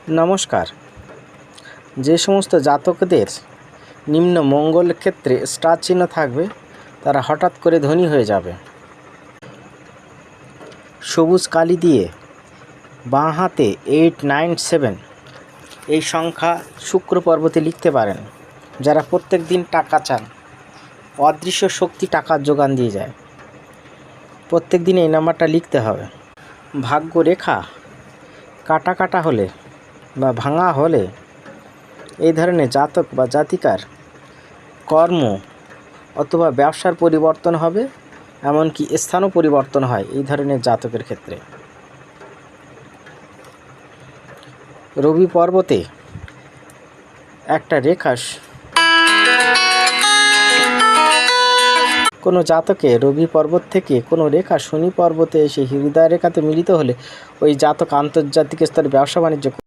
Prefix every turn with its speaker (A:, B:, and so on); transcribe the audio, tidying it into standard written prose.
A: নমস্কার। যে সমস্ত জাতকদের নিম্ন মঙ্গল ক্ষেত্রে স্টার চিহ্ন থাকবে তারা হঠাৎ করে ধনী হয়ে যাবে। সবুজ কালি দিয়ে বাঁ হাতে 897 এই সংখ্যা শুক্র পর্বতে লিখতে পারেন। যারা প্রত্যেক দিন টাকা চান, অদৃশ্য শক্তি টাকার যোগান দিয়ে যায়, প্রত্যেক দিন এই নাম্বারটা লিখতে হবে। ভাগ্য রেখা কাটা কাটা হলে বা ভাঙা হলে এই ধরনের জাতক বা জাতিকার কর্ম অথবা ব্যবসার পরিবর্তন হবে, এমনকি স্থানও পরিবর্তন হয় এই ধরনের জাতকের ক্ষেত্রে। রবি পর্বতে একটা রেখা, কোনো জাতকে রবি পর্বত থেকে কোনো রেখা শনি পর্বতে এসে হৃদয় রেখাতে মিলিত হলে ওই জাতক আন্তর্জাতিক স্তরে ব্যবসা বাণিজ্য